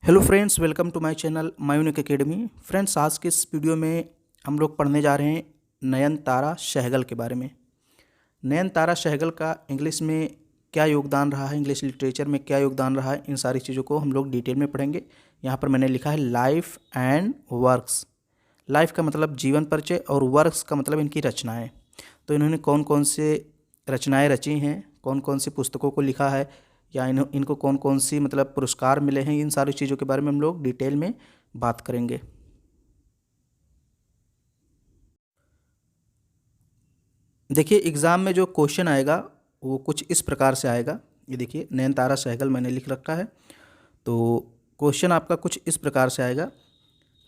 Hello friends, welcome to my channel my unique academy. Friends, आज के इस वीडियो में हम लोग पढ़ने जा रहे हैं नयनतारा सहगल के बारे में। नयनतारा सहगल का इंग्लिश में क्या योगदान रहा है, इंग्लिश लिटरेचर में क्या योगदान रहा है, इन सारी चीज़ों को हम लोग डिटेल में पढ़ेंगे। यहाँ पर मैंने लिखा है लाइफ एंड वर्क्स। लाइफ का मतलब जीवन परिचय और वर्क्स का मतलब इनकी रचनाएँ। तो इन्होंने कौन कौन से रचनाएँ रची हैं, कौन कौन सी पुस्तकों को लिखा है, या इनको कौन कौन सी मतलब पुरस्कार मिले हैं, इन सारी चीज़ों के बारे में हम लोग डिटेल में बात करेंगे। देखिए, एग्ज़ाम में जो क्वेश्चन आएगा वो कुछ इस प्रकार से आएगा। ये देखिए, नयनतारा सहगल मैंने लिख रखा है। तो क्वेश्चन आपका कुछ इस प्रकार से आएगा,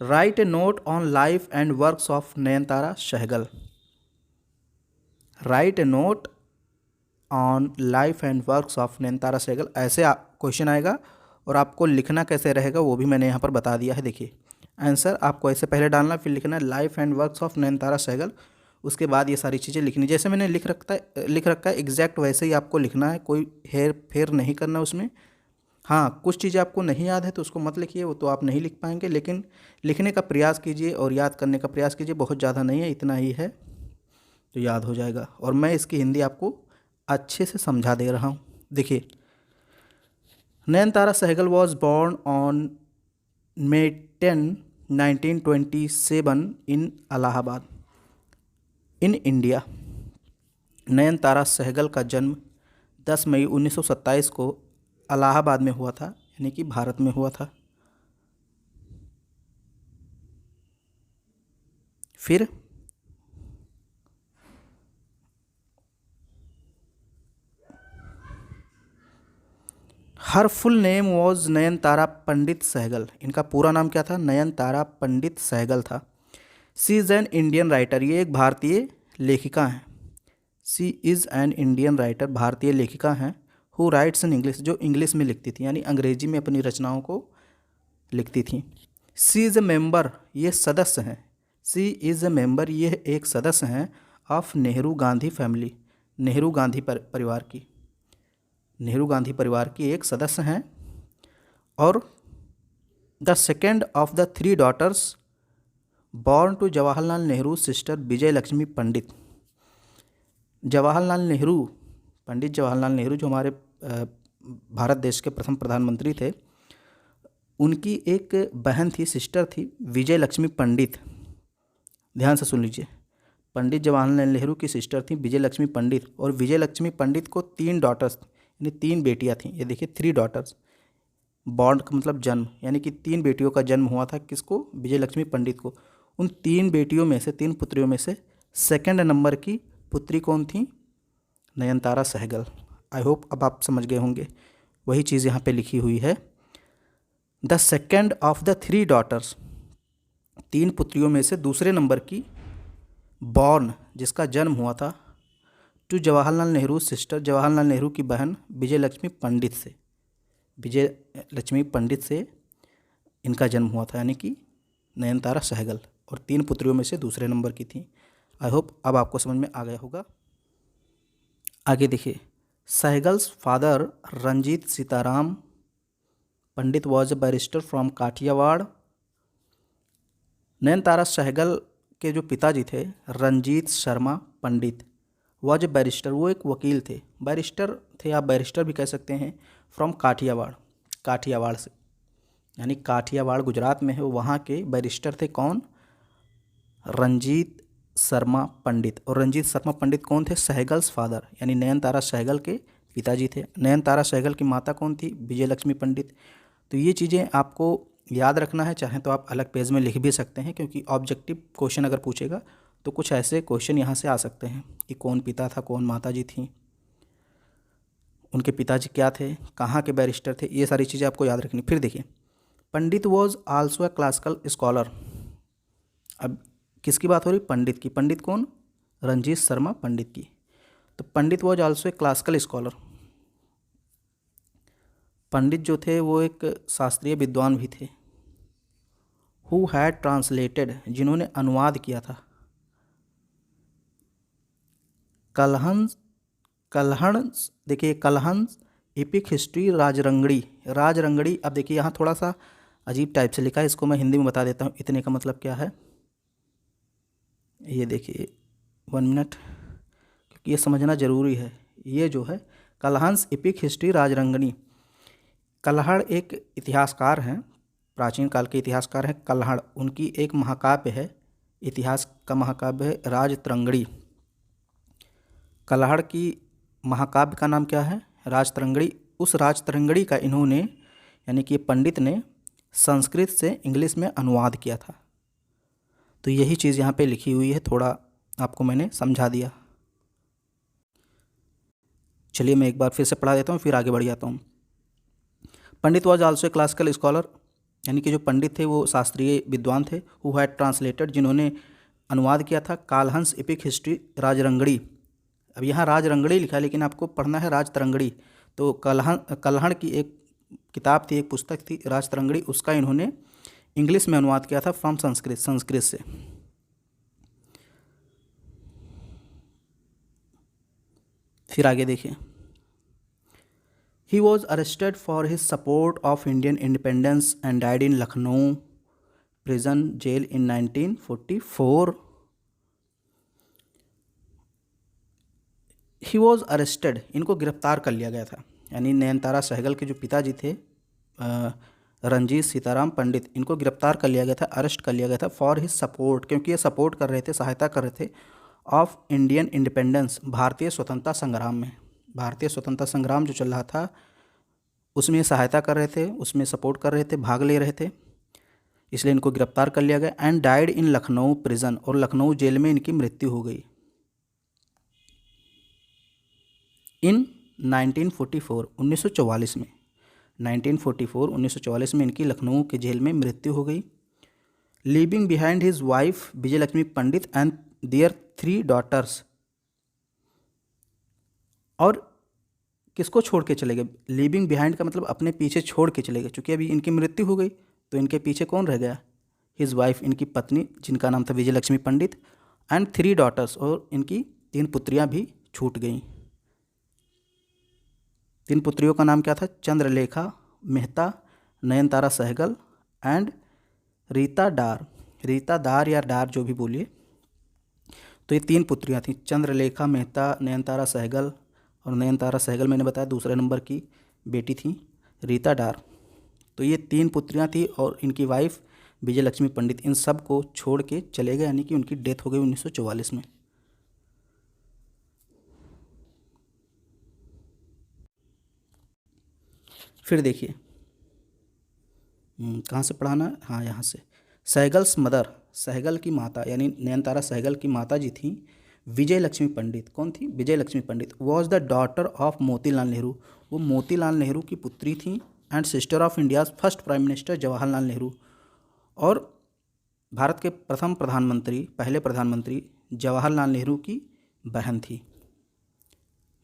write a note on life and works of Nayantara Sahgal. Write a note on life and works of Nayantara Sahgal, ऐसे क्वेश्चन आएगा। और आपको लिखना कैसे रहेगा वो भी मैंने यहाँ पर बता दिया है। देखिए, आंसर आपको ऐसे पहले डालना, फिर लिखना है life and works of Nayantara Sahgal. उसके बाद ये सारी चीज़ें लिखनी, जैसे मैंने लिख रखा है एग्जैक्ट वैसे ही आपको लिखना है, कोई हेर फेर नहीं करना उसमें। हाँ, कुछ चीज़ें आपको नहीं याद है तो उसको मत लिखिए, वो तो आप नहीं लिख पाएंगे, लेकिन लिखने का प्रयास कीजिए और याद करने का प्रयास कीजिए। बहुत ज़्यादा नहीं है, इतना ही है तो याद हो जाएगा। और मैं इसकी हिंदी आपको अच्छे से समझा दे रहा हूँ। देखिए, Nayantara Sahgal was born on May 10, 1927 in Allahabad in India. Nayantara Sahgal का जन्म 10 मई 1927 को इलाहाबाद में हुआ था, यानी कि भारत में हुआ था। फिर हर फुल नेम वॉज नयनतारा पंडित सहगल। इनका पूरा नाम क्या था? नयनतारा पंडित सहगल था। सी इज़ एन इंडियन राइटर, ये एक भारतीय लेखिका हैं। सी इज़ एन इंडियन राइटर, भारतीय लेखिका हैं। हु राइट्स इन इंग्लिश, जो इंग्लिश में लिखती थी, यानी अंग्रेजी में अपनी रचनाओं को लिखती थी। सी इज़ ए मेंबर, ये सदस्य हैं। सी इज़ ए मेंबर, ये एक सदस्य हैं ऑफ नेहरू गांधी फैमिली, नेहरू गांधी परिवार की, नेहरू गांधी परिवार की एक सदस्य हैं। और the second of the three daughters born to Jawaharlal Nehru sister Vijaya Lakshmi Pandit. Jawaharlal Nehru, Pandit Jawaharlal Nehru जो हमारे भारत देश के प्रथम प्रधानमंत्री थे, उनकी एक बहन थी, सिस्टर थी, विजय लक्ष्मी पंडित। ध्यान से सुन लीजिए, पंडित जवाहरलाल नेहरू की सिस्टर थी विजय लक्ष्मी पंडित, और विजय लक्ष्मी पंडित को 3 डॉटर्स, यानी 3 बेटियां थीं। ये देखिए, 3 डॉटर्स। बॉर्न का मतलब जन्म, यानी कि 3 बेटियों का जन्म हुआ था। किसको? विजय लक्ष्मी पंडित को। उन 3 बेटियों में से, 3 पुत्रियों में से सेकंड नंबर की पुत्री कौन थी? नयनतारा सहगल। आई होप अब आप समझ गए होंगे, वही चीज़ यहाँ पे लिखी हुई है। The second of the 3 daughters, 3 पुत्रियों में से दूसरे नंबर की, बॉर्न जिसका जन्म हुआ था, टू जवाहरलाल नेहरू सिस्टर, जवाहरलाल नेहरू की बहन विजय लक्ष्मी पंडित से, विजय लक्ष्मी पंडित से इनका जन्म हुआ था, यानी कि नयनतारा सहगल, और 3 पुत्रियों में से दूसरे नंबर की थी। आई होप अब आपको समझ में आ गया होगा। आगे देखिए, Sahgal's father Ranjit Sitaram Pandit was a barrister from Kathiawar. Nayantara Sahgal के जो पिताजी थे, Ranjit Sharma Pandit, was a barrister, वो एक वकील थे, बैरिस्टर थे, आप बैरिस्टर भी कह सकते हैं, फ्रॉम काठियावाड़, काठियावाड़ से, यानी काठियावाड़ गुजरात में है, वहाँ के बैरिस्टर थे। कौन? रंजीत शर्मा पंडित। और रंजीत शर्मा पंडित कौन थे? सहगल्स फादर, यानी नयनतारा सहगल के पिताजी थे। नयनतारा सहगल की माता कौन थी? विजय लक्ष्मी पंडित। तो ये चीज़ें आपको याद रखना है, चाहे तो आप अलग पेज में लिख भी सकते हैं, क्योंकि ऑब्जेक्टिव क्वेश्चन अगर पूछेगा तो कुछ ऐसे क्वेश्चन यहाँ से आ सकते हैं कि कौन पिता था, कौन माताजी थी, उनके पिताजी क्या थे, कहाँ के बैरिस्टर थे, ये सारी चीज़ें आपको याद रखनी। फिर देखिए, Pandit was also a classical scholar. अब किसकी बात हो रही? पंडित की। पंडित कौन? रंजीत शर्मा पंडित की। तो Pandit was also a classical scholar, Pandit जो थे वो एक शास्त्रीय विद्वान भी थे। हु हैड ट्रांसलेटेड, जिन्होंने अनुवाद किया था, कलहंस, कलहंस, देखिए कलहंस एपिक हिस्ट्री राजरंगड़ी, राजरंगड़ी। अब देखिए यहाँ थोड़ा सा अजीब टाइप से लिखा है, इसको मैं हिंदी में बता देता हूँ इतने का मतलब क्या है। ये देखिए 1 मिनट, क्योंकि ये समझना ज़रूरी है। ये जो है कलहंस एपिक हिस्ट्री राजरंगनी। कल्हड़ एक इतिहासकार हैं, प्राचीन काल के इतिहासकार हैं कल्हड़। उनकी एक महाकाव्य है, इतिहास का महाकाव्य है राजतरंगड़ी। कल्हड़ की महाकाव्य का नाम क्या है? राजतरंगड़ी। उस राजतरंगड़ी का इन्होंने यानी कि पंडित ने संस्कृत से इंग्लिश में अनुवाद किया था। तो यही चीज़ यहाँ पे लिखी हुई है, थोड़ा आपको मैंने समझा दिया। चलिए मैं एक बार फिर से पढ़ा देता हूँ, फिर आगे बढ़ जाता हूँ। Pandit was also a classical scholar, यानी कि जो पंडित थे वो शास्त्रीय विद्वान थे। हु हैड ट्रांसलेटेड, जिन्होंने अनुवाद किया था कालहंस एपिक हिस्ट्री राजरंगड़ी। अब यहाँ राजरंगड़ी लिखा है लेकिन आपको पढ़ना है राजतरंगड़ी। तो कल्हड़ की एक किताब थी, एक पुस्तक थी राजतरंगड़ी, उसका इन्होंने इंग्लिश में अनुवाद किया था फ्रॉम संस्कृत से। फिर आगे देखिए। He was arrested for his support of Indian independence and died in Lucknow prison jail in 1944. He was arrested, इनको गिरफ्तार कर लिया गया था। यानी नयनतारा सहगल के जो पिताजी थे रंजीत सीताराम पंडित, इनको गिरफ्तार कर लिया गया था, अरेस्ट कर लिया गया था फॉर हिज सपोर्ट, क्योंकि ये सपोर्ट कर रहे थे, सहायता कर रहे थे ऑफ इंडियन इंडिपेंडेंस, भारतीय स्वतंत्रता संग्राम में। भारतीय स्वतंत्रता संग्राम जो चल रहा था उसमें सहायता कर रहे थे, उसमें सपोर्ट कर रहे थे, भाग ले रहे थे, इसलिए इनको गिरफ्तार कर लिया गया। And died in Lucknow prison, और लखनऊ जेल में इनकी मृत्यु हो गई इन 1944, 1944 में। 1944, 1944 में इनकी लखनऊ के जेल में मृत्यु हो गई। Leaving behind his wife Vijayalakshmi Pandit and their 3 daughters, और किसको छोड़ के चले गए? लीविंग बिहाइंड का मतलब अपने पीछे छोड़ के चले गए, क्योंकि अभी इनकी मृत्यु हो गई तो इनके पीछे कौन रह गया? हिज वाइफ, इनकी पत्नी जिनका नाम था विजयलक्ष्मी पंडित, एंड 3 डॉटर्स, और इनकी 3 पुत्रियां भी छूट गईं। 3 पुत्रियों का नाम क्या था? चंद्रलेखा मेहता, नयनतारा सहगल एंड रीता डार। रीता दार या डार जो भी बोलिए। तो ये 3 पुत्रियां थीं, चंद्रलेखा मेहता, नयनतारा सहगल, और नयनतारा सहगल मैंने बताया दूसरे नंबर की बेटी थी रीता डार। तो ये 3 पुत्रियां थी और इनकी वाइफ विजयलक्ष्मी पंडित, इन सब को छोड़ के चले गए, यानी कि उनकी डेथ हो गई 1944 में। फिर देखिए कहाँ से पढ़ाना है? हाँ, यहाँ से। सहगल्स मदर, सहगल की माता यानी नयनतारा सहगल की माता जी थी विजयलक्ष्मी पंडित। कौन थी? Vijayalakshmi Pandit. Was the daughter of Motilal Nehru, वो मोतीलाल नेहरू की पुत्री थी। And sister of India's first prime minister Jawaharlal Nehru, और भारत के प्रथम प्रधानमंत्री, पहले प्रधानमंत्री जवाहरलाल नेहरू की बहन थी।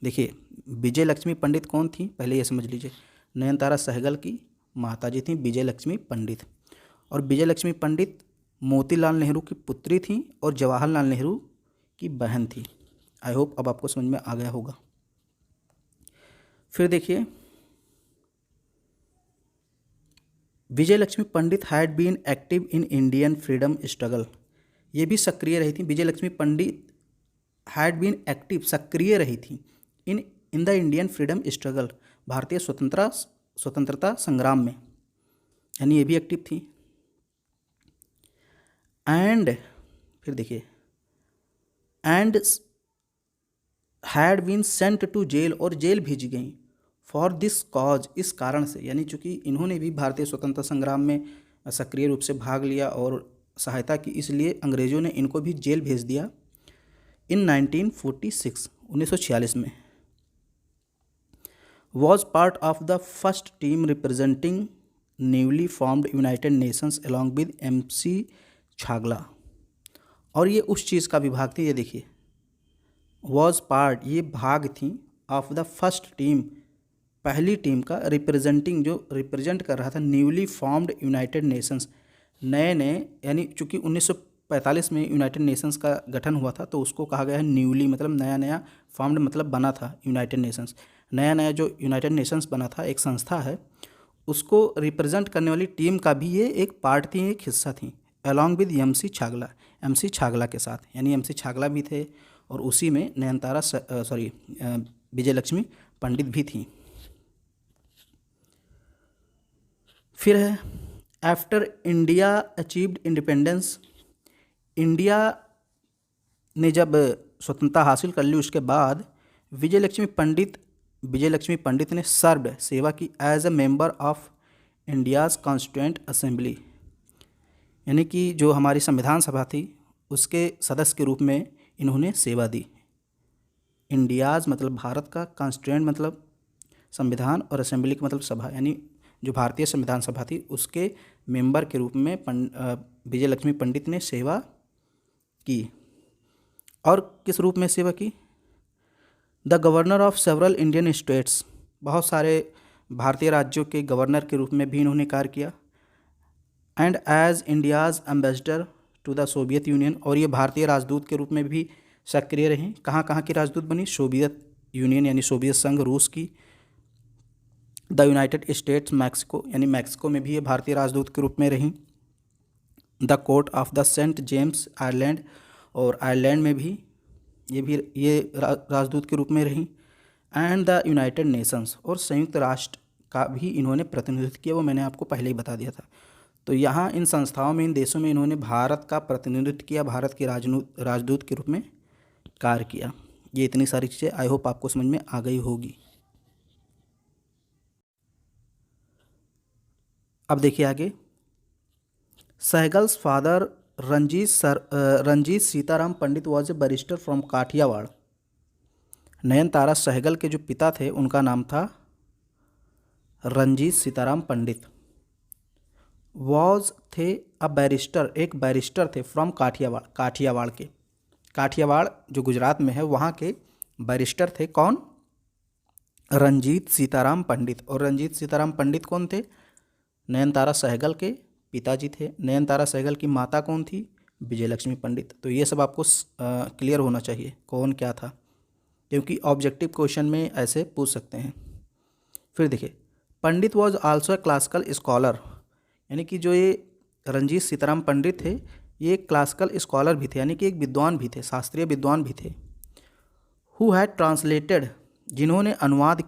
देखिए विजयलक्ष्मी पंडित कौन थी पहले ये समझ लीजिए। नयनतारा सहगल की माता जी थी विजयलक्ष्मी पंडित, और विजयलक्ष्मी पंडित मोतीलाल नेहरू की पुत्री थी और जवाहरलाल नेहरू की बहन थी। आई होप अब आपको समझ में आ गया होगा। फिर देखिए Vijayalakshmi Pandit had been active in Indian freedom struggle, ये भी सक्रिय रही थी। Vijayalakshmi Pandit had been active, सक्रिय रही थी in the Indian freedom struggle, भारतीय स्वतंत्रता संग्राम में, यानी ये भी एक्टिव थी। एंड फिर देखिए and had been sent to jail, और जेल भेजी गई फॉर दिस कॉज, इस कारण से, यानी चूँकि इन्होंने भी भारतीय स्वतंत्रता संग्राम में सक्रिय रूप से भाग लिया और सहायता की, इसलिए अंग्रेज़ों ने इनको भी जेल भेज दिया इन 1946, 1946 में। Was part of the first team representing newly formed United Nations along with MC Chagla, और ये उस चीज़ का विभाग थी। ये देखिए वॉज पार्ट, ये भाग थी ऑफ द फर्स्ट टीम, पहली टीम का, रिप्रेजेंटिंग, जो रिप्रेजेंट कर रहा था न्यूली फॉर्म्ड यूनाइटेड नेशंस, नए नए, यानी चूँकि 1945 में यूनाइटेड नेशंस का गठन हुआ था तो उसको कहा गया है न्यूली, मतलब नया नया, फॉर्म्ड मतलब बना था यूनाइटेड नेशंस, नया नया जो यूनाइटेड नेशंस बना था, एक संस्था है, उसको रिप्रेजेंट करने वाली टीम का भी ये एक पार्ट थी, एक हिस्सा थी, along with MC Chagla, MC Chagla के साथ, यानी एमसी छागला भी थे और उसी में नयनतारा विजयलक्ष्मी पंडित भी थी। फिर है after India achieved independence, India ने जब स्वतंत्रता हासिल कर ली उसके बाद विजयलक्ष्मी पंडित ने सर्व्ड, सेवा की as a member of India's constituent assembly, यानी कि जो हमारी संविधान सभा थी उसके सदस्य के रूप में इन्होंने सेवा दी। इंडियाज़ मतलब भारत का, कॉन्स्टिट्यूएंट मतलब संविधान और असेंबली का मतलब सभा, यानी जो भारतीय संविधान सभा थी उसके मेंबर के रूप में विजयलक्ष्मी पंडित ने सेवा की। और किस रूप में सेवा की? The governor of several Indian states, बहुत सारे भारतीय राज्यों के गवर्नर के रूप में भी इन्होंने कार्य किया। And as India's ambassador to the Soviet Union, और ये भारतीय राजदूत के रूप में भी सक्रिय रहीं। कहाँ कहाँ की राजदूत बनी? सोवियत यूनियन यानी सोवियत संघ रूस की, द यूनाइटेड स्टेट्स मैक्सिको यानी मैक्सिको में भी ये भारतीय राजदूत के रूप में रहीं, the court of the Saint James Ireland, और आयरलैंड में भी ये राजदूत के रूप में रहीं, एंड द यूनाइटेड नेशंस, और संयुक्त राष्ट्र का भी इन्होंने प्रतिनिधित्व किया, वो मैंने आपको पहले ही बता दिया था। तो यहाँ इन संस्थाओं में, इन देशों में इन्होंने भारत का प्रतिनिधित्व किया, भारत के राजदूत के रूप में कार्य किया। ये इतनी सारी चीज़ें आई होप आपको समझ में आ गई होगी। अब देखिए आगे, Sahgal's father Ranjit Sitaram Pandit was a barrister from Kathiawar. Nayantara Sahgal के जो पिता थे उनका नाम था रंजीत सीताराम पंडित। वॉज थे अ बैरिस्टर, एक बैरिस्टर थे, फ्रॉम काठियावाड़, काठियावाड़ के, काठियावाड़ जो गुजरात में है वहाँ के बैरिस्टर थे। कौन? रंजीत सीताराम पंडित। और रंजीत सीताराम पंडित कौन थे? नयनतारा सहगल के पिताजी थे। नयनतारा सहगल की माता कौन थी? विजयलक्ष्मी पंडित। तो ये सब आपको क्लियर होना चाहिए कौन क्या था, क्योंकि ऑब्जेक्टिव क्वेश्चन में ऐसे पूछ सकते हैं। फिर देखिए, Pandit was also a classical scholar, यानी कि जो ये रंजीत सीताराम पंडित थे ये क्लासिकल स्कॉलर भी थे, यानी कि एक विद्वान भी थे, शास्त्रीय विद्वान भी थे। हु हैड ट्रांसलेटेड, जिन्होंने अनुवाद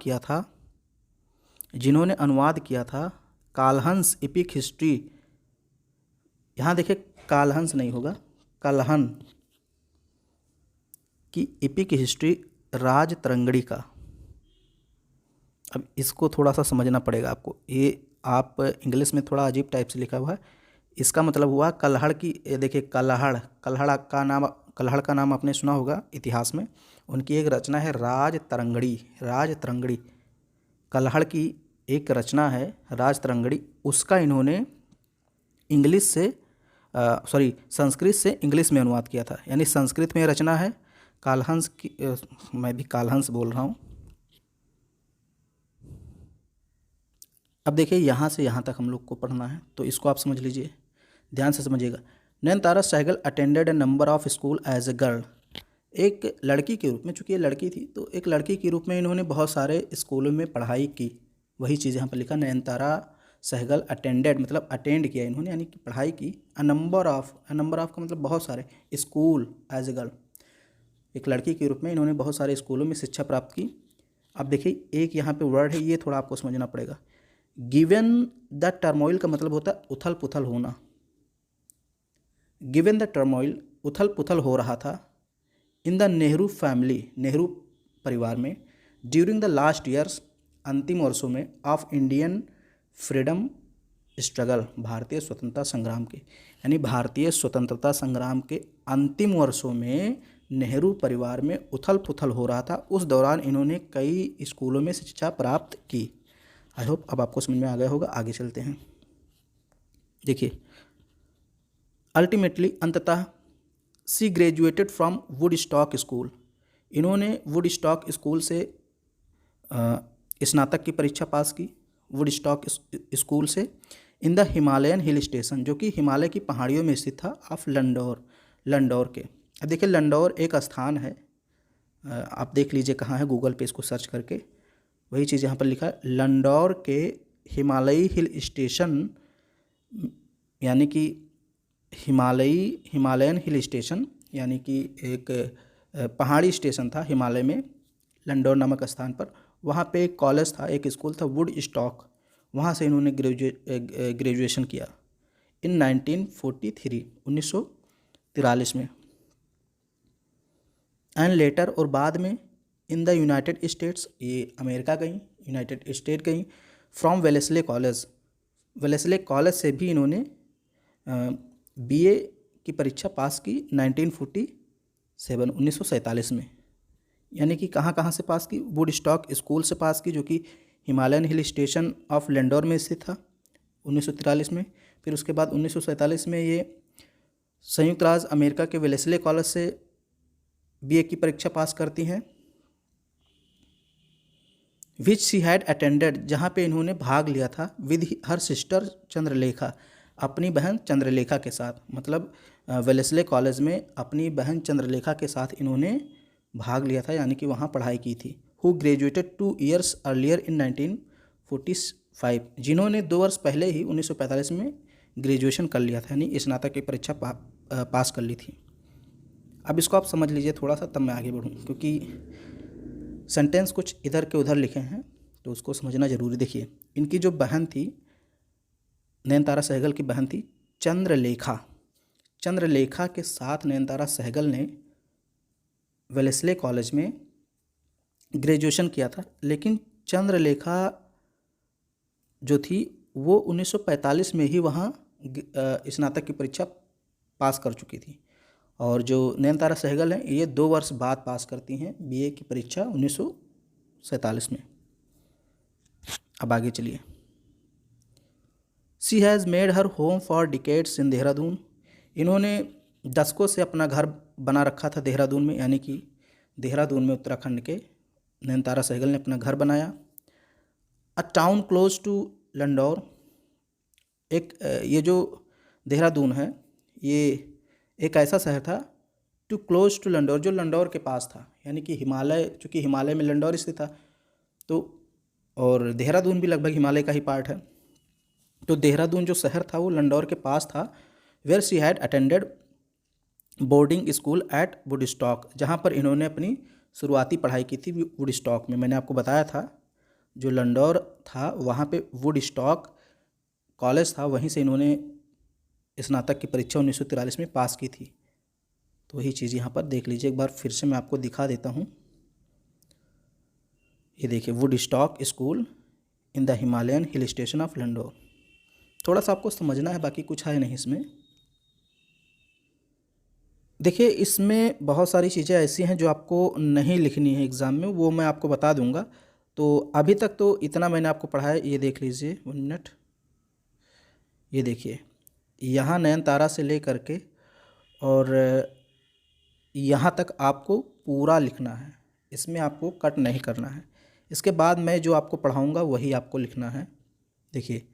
किया था कालहंस एपिक हिस्ट्री, यहाँ देखिए कालहंस नहीं होगा, कलहन की एपिक हिस्ट्री राजतरंगड़ी का। अब इसको थोड़ा सा समझना पड़ेगा आपको, ये आप इंग्लिश में थोड़ा अजीब टाइप से लिखा हुआ है। इसका मतलब हुआ कल्हड़ की, देखिए कल्हड़ का नाम आपने सुना होगा इतिहास में। उनकी एक रचना है राजतरंगड़ी, कल्हड़ की एक रचना है राजतरंगड़ी, उसका इन्होंने संस्कृत से इंग्लिश में अनुवाद किया था, यानी संस्कृत में रचना है कालहंस की। मैं भी कालहंस बोल रहा हूँ। अब देखिए यहाँ से यहाँ तक हम लोग को पढ़ना है, तो इसको आप समझ लीजिए, ध्यान से समझिएगा। Nayantara Sahgal attended a number of school as a girl, एक लड़की के रूप में, चूँकि ये लड़की थी तो एक लड़की के रूप में इन्होंने बहुत सारे स्कूलों में पढ़ाई की। वही चीज़ यहाँ पर लिखा, नयनतारा सहगल अटेंडेड मतलब अटेंड किया इन्होंने, यानी कि पढ़ाई की। अ नंबर ऑफ का मतलब बहुत सारे, स्कूल एज ए गर्ल, एक लड़की के रूप में इन्होंने बहुत सारे स्कूलों में शिक्षा प्राप्त की। अब देखिए एक यहाँ पे वर्ड है, ये थोड़ा आपको समझना पड़ेगा। गिवन द टर्मोइल का मतलब होता है उथल पुथल होना। गिवन द टर्मोइल, उथल पुथल हो रहा था, in the Nehru family, Nehru परिवार में, ड्यूरिंग द लास्ट ईयर्स, अंतिम वर्षों में, ऑफ इंडियन फ्रीडम स्ट्रगल, भारतीय स्वतंत्रता संग्राम के, यानी भारतीय स्वतंत्रता संग्राम के अंतिम वर्षों में नेहरू परिवार में उथल पुथल हो रहा था। उस दौरान इन्होंने कई स्कूलों में शिक्षा प्राप्त की। आई होप अब आपको समझ में आ गया होगा। आगे चलते हैं। देखिए, अल्टीमेटली अंततः सी ग्रेजुएटेड फ्रॉम वुडस्टॉक स्कूल, इन्होंने वुडस्टॉक स्कूल से स्नातक की परीक्षा पास की, वुडस्टॉक स्कूल से, in the Himalayan hill station, जो कि हिमालय की पहाड़ियों में स्थित था, ऑफ लंडौर के। अब देखिए लंडौर एक स्थान है, आप देख लीजिए कहाँ है, गूगल पे इसको सर्च करके, वही चीज़ यहाँ पर लिखा है, लंडौर के हिमालयी हिल स्टेशन, यानी कि हिमालयन हिल स्टेशन, यानी कि एक पहाड़ी स्टेशन था हिमालय में, लंडौर नामक स्थान पर। वहाँ पे एक कॉलेज था, एक स्कूल था वुड स्टॉक, वहाँ से इन्होंने ग्रेजुएशन किया इन 1943, 1943 में। एंड लेटर, और बाद में इन द यूनाइटेड स्टेट्स, ये अमेरिका गई, यूनाइटेड स्टेट गई, from Wellesley college, Wellesley college से भी इन्होंने बीए की परीक्षा पास की 1947, 1947 में। यानी कि कहाँ कहाँ से पास की? वुड स्टॉक स्कूल से पास की, जो कि Himalayan hill station of Landour में स्थित था 1943 में। फिर उसके बाद 1947 में ये संयुक्त राज्य अमेरिका के वेलेस्ले कॉलेज से बीए की परीक्षा पास करती हैं, विच शी हैड अटेंडेड, जहाँ पे इन्होंने भाग लिया था, विद हर सिस्टर चंद्रलेखा, अपनी बहन चंद्रलेखा के साथ। मतलब वेलेस्ले कॉलेज में अपनी बहन चंद्रलेखा के साथ इन्होंने भाग लिया था, यानी कि वहाँ पढ़ाई की थी। Who graduated 2 years earlier in 1945, जिन्होंने 2 वर्ष पहले ही 1945 में ग्रेजुएशन कर लिया था, यानी स्नातक की परीक्षा पास कर ली थी। अब इसको आप समझ लीजिए थोड़ा सा, तब मैं आगे बढ़ूँ, क्योंकि सेंटेंस कुछ इधर के उधर लिखे हैं तो उसको समझना जरूरी। देखिए, इनकी जो बहन थी, नयनतारा सहगल की बहन थी चंद्रलेखा, चंद्रलेखा के साथ नयनतारा सहगल ने वेलेस्ले कॉलेज में ग्रेजुएशन किया था। लेकिन चंद्रलेखा जो थी वो 1945 में ही वहाँ स्नातक की परीक्षा पास कर चुकी थी, और जो नयनतारा सहगल हैं ये 2 वर्ष बाद पास करती हैं बीए की परीक्षा 1947 में। अब आगे चलिए। She has made her home for decades in Dehradun, इन्होंने दशकों से अपना घर बना रखा था देहरादून में, यानी कि देहरादून में उत्तराखंड के नयनतारा सहगल ने अपना घर बनाया। A town close to Landour, एक ये जो देहरादून है ये एक ऐसा शहर था, टू क्लोज टू लंडौर, जो लंडौर के पास था, यानी कि हिमालय, चूँकि हिमालय में लंडौर स्थित था, तो और देहरादून भी लगभग हिमालय का ही पार्ट है, तो देहरादून जो शहर था वो लंडौर के पास था। Where she had attended boarding school at Woodstock, जहाँ पर इन्होंने अपनी शुरुआती पढ़ाई की थी वुड स्टॉक में। मैंने आपको बताया था जो लंडौर था वहाँ पे वुड स्टॉक कॉलेज था, वहीं से इन्होंने स्नातक की परीक्षा 1943 में पास की थी। तो वही चीज़ यहाँ पर देख लीजिए एक बार फिर से, मैं आपको दिखा देता हूँ। ये देखिए, would stock school in the Himalayan hill station of Landour. थोड़ा सा आपको समझना है, बाकी कुछ है नहीं इसमें। देखिए, इसमें बहुत सारी चीज़ें ऐसी हैं जो आपको नहीं लिखनी है एग्ज़ाम में, वो मैं आपको बता दूंगा। तो अभी तक तो इतना मैंने आपको पढ़ाया, ये देख लीजिए 1 मिनट। ये देखिए, यहाँ नयनतारा से ले करके और यहाँ तक आपको पूरा लिखना है, इसमें आपको कट नहीं करना है। इसके बाद मैं जो आपको पढ़ाऊँगा वही आपको लिखना है। देखिए,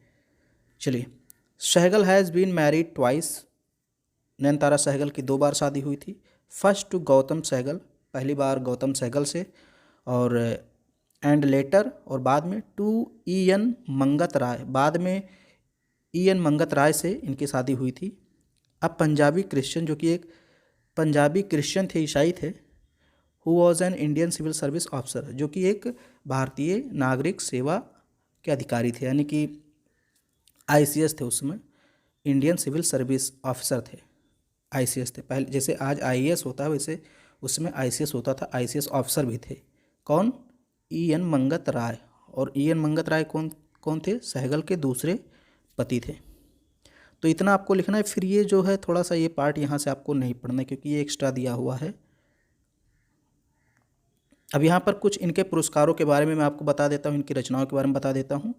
चलिए। Sahgal has been married twice, Nayantara Sahgal की 2 बार शादी हुई थी। फर्स्ट टू गौतम सहगल, पहली बार गौतम सहगल से, और एंड लेटर, और बाद में टू ई.एन. मंगत राय, बाद में ई.एन. मंगत राय से इनकी शादी हुई थी। अब पंजाबी क्रिश्चियन, जो कि एक पंजाबी क्रिश्चियन थे, ईसाई थे, who was an Indian civil service officer, जो कि एक भारतीय नागरिक सेवा के अधिकारी थे, यानी कि ICS थे उस समय, इंडियन सिविल सर्विस ऑफिसर थे, ICS थे। पहले जैसे आज IAS होता है वैसे उसमें ICS होता था, ICS ऑफिसर भी थे। कौन? ई.एन. मंगत राय। और ई.एन. मंगत राय कौन थे? सहगल के दूसरे पति थे। तो इतना आपको लिखना है। फिर ये जो है थोड़ा सा ये पार्ट यहाँ से आपको नहीं पढ़ना है, क्योंकि ये एक्स्ट्रा दिया हुआ है। अब यहाँ पर कुछ इनके पुरस्कारों के बारे में मैं आपको बता देता हूँ, इनकी रचनाओं के बारे में बता देता हूँ।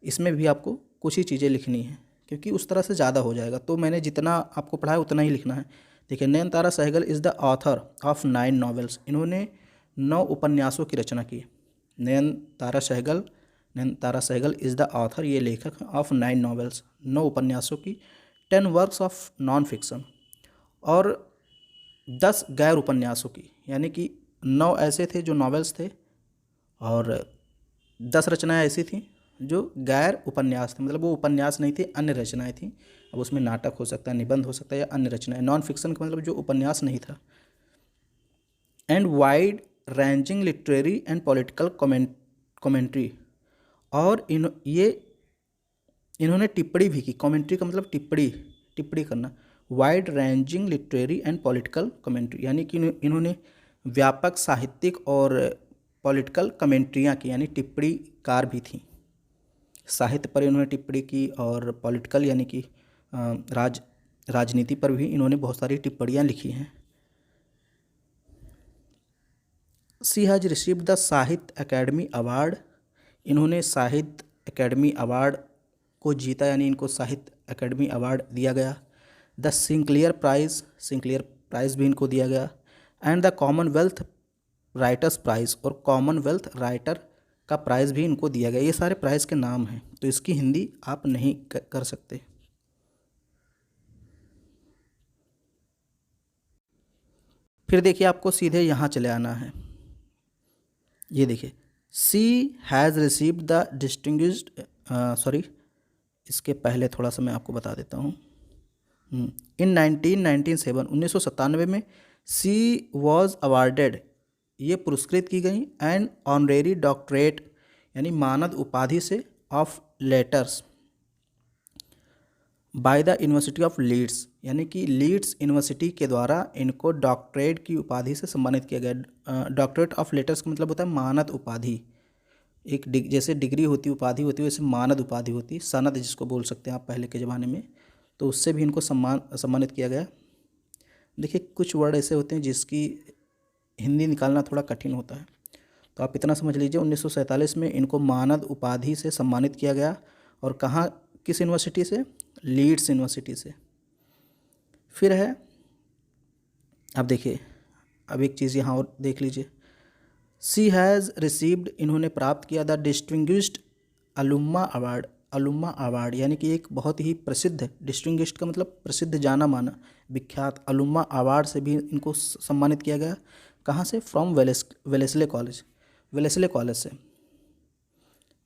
इसमें भी आपको कुछ ही चीज़ें लिखनी है, क्योंकि उस तरह से ज़्यादा हो जाएगा। तो मैंने जितना आपको पढ़ाया उतना ही लिखना है। देखिए, Nayantara Sahgal is the author of 9 novels, इन्होंने 9 उपन्यासों की रचना की। Nayantara Sahgal is the author, ये लेखक ऑफ 9 नॉवेल्स, 9 उपन्यासों की, 10 वर्क्स ऑफ नॉन फिक्शन, और 10 गैर उपन्यासों की, यानी कि 9 ऐसे थे जो नॉवेल्स थे और 10 रचनाएं ऐसी थी जो गैर उपन्यास थे, मतलब वो उपन्यास नहीं थे, अन्य रचनाएं थी। अब उसमें नाटक हो सकता है, निबंध हो सकता है या अन्य रचनाएं। नॉन फिक्शन का मतलब जो उपन्यास नहीं था। And wide ranging literary and political commentary, और इन्होंने टिप्पणी भी की। कमेंट्री का मतलब टिप्पणी करना। Wide ranging literary and political commentary, यानी कि इन्होंने व्यापक साहित्यिक और पॉलिटिकल कमेंट्रियाँ की, यानी टिप्पणीकार भी थी। साहित्य पर इन्होंने टिप्पणी की और पॉलिटिकल यानी कि राजनीति पर भी इन्होंने बहुत सारी टिप्पणियाँ लिखी हैं। शी हैज़ रिसीव्ड द साहित्य अकेडमी अवार्ड, इन्होंने साहित्य अकेडमी अवार्ड को जीता, यानी इनको साहित्य अकेडमी अवार्ड दिया गया। द सिंक्लियर प्राइज़ भी इनको दिया गया। And the Commonwealth Writers Prize, और कॉमनवेल्थ राइटर का प्राइज़ भी इनको दिया गया। ये सारे प्राइज़ के नाम हैं, तो इसकी हिंदी आप नहीं कर सकते। फिर देखिए आपको सीधे यहाँ चले आना है। ये देखिए, she has received the distinguished, इसके पहले थोड़ा सा मैं आपको बता देता हूँ। इन 1997 1997 में शी वॉज अवार्डेड, ये पुरस्कृत की गई, एंड ऑनरेरी डॉक्टरेट यानी मानद उपाधि से of letters by the university of Leeds, यानी कि लीड्स यूनिवर्सिटी के द्वारा इनको डॉक्टरेट की उपाधि से सम्मानित किया गया। डॉक्टरेट ऑफ लेटर्स का मतलब होता है मानद उपाधि। एक जैसे डिग्री होती, उपाधि होती है, वैसे मानद उपाधि होती है, सनद जिसको बोल सकते हैं आप पहले के ज़माने में, तो उससे भी इनको सम्मानित किया गया। देखिए कुछ वर्ड ऐसे होते हैं जिसकी हिंदी निकालना थोड़ा कठिन होता है, तो आप इतना समझ लीजिए 1947 में इनको मानद उपाधि से सम्मानित किया गया। और कहाँ, किस यूनिवर्सिटी से? लीड्स यूनिवर्सिटी से। फिर है, अब देखिए, अब एक चीज़ यहाँ और देख लीजिए। शी हैज़ रिसीव्ड, इन्होंने प्राप्त किया द डिस्टिंग्विश्ड अलुम्मा अवार्ड। अलुम्मा अवार्ड यानी कि एक बहुत ही प्रसिद्ध, डिस्टिंग्विश्ड का मतलब प्रसिद्ध, जाना माना, विख्यात, अलुम्मा अवार्ड से भी इनको सम्मानित किया गया। कहाँ से? From Wellesley college, Wellesley college से।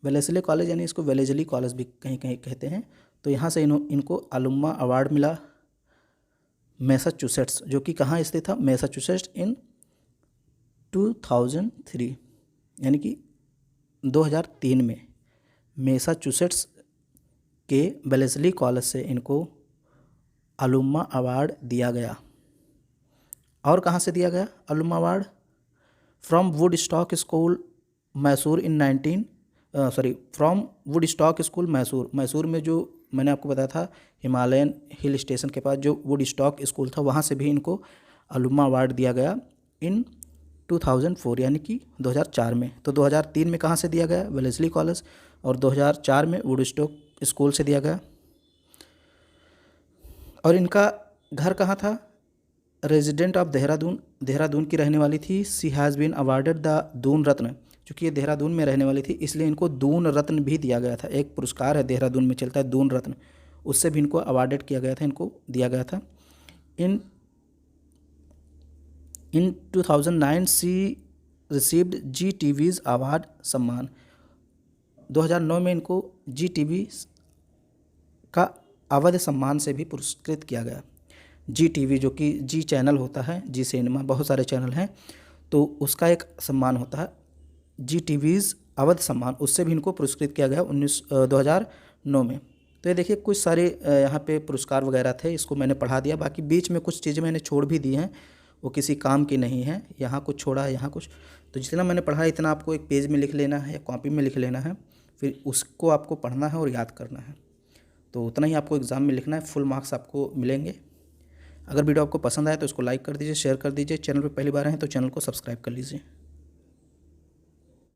वेलेस्ले कॉलेज यानी इसको वेलेजली कॉलेज भी कहीं कहीं कहते हैं। तो यहाँ से इनको अलुम्मा अवार्ड मिला, मैसाचुसेट्स, जो कि कहाँ स्थित था? मैसाचुसेट्स इन 2003, यानी कि 2003 में मैसाचुसेट्स के वेलेस्ली कॉलेज से इनको अलुम्मा अवार्ड दिया गया। और कहाँ से दिया गया alumna award? From Woodstock school Mysore in from Woodstock school Mysore. Mysore में जो मैंने आपको बताया था हिमालयन हिल स्टेशन के पास जो वुडस्टॉक स्कूल था, वहाँ से भी इनको अलुम्मा अवार्ड दिया गया इन 2004, यानी कि 2004 में। तो 2003 में कहाँ से दिया गया? वेलेस्ली कॉलेज, और 2004 में वुडस्टॉक स्कूल से दिया गया। और इनका घर कहाँ था? रेजिडेंट ऑफ देहरादून, देहरादून की रहने वाली थी। She has been awarded the Doon Ratna, चूँकि ये देहरादून में रहने वाली थी इसलिए इनको दून रत्न भी दिया गया था। एक पुरस्कार है देहरादून में चलता है, दून रत्न, उससे भी इनको अवार्डेड किया गया था, इनको दिया गया था। इन 2009 शी रिसीव्ड GTV's अवार्ड सम्मान। 2009 में इनको GTV का अवध सम्मान से भी पुरस्कृत किया गया। GTV जो कि जी चैनल होता है, जी सिनेमा, बहुत सारे चैनल हैं, तो उसका एक सम्मान होता है GTV's अवध सम्मान, उससे भी इनको पुरस्कृत किया गया 2009 में। तो ये देखिए कुछ सारे यहाँ पे पुरस्कार वगैरह थे, इसको मैंने पढ़ा दिया। बाकी बीच में कुछ चीज़ें मैंने छोड़ भी दी हैं, वो किसी काम की नहीं है। यहाँ कुछ छोड़ा है, यहाँ कुछ, तो जितना मैंने पढ़ा इतना आपको एक पेज में लिख लेना है या कॉपी में लिख लेना है, फिर उसको आपको पढ़ना है और याद करना है। तो उतना ही आपको एग्ज़ाम में लिखना है, फुल मार्क्स आपको मिलेंगे। अगर वीडियो आपको पसंद आए तो इसको लाइक कर दीजिए, शेयर कर दीजिए। चैनल पर पहली बार हैं तो चैनल को सब्सक्राइब कर लीजिए।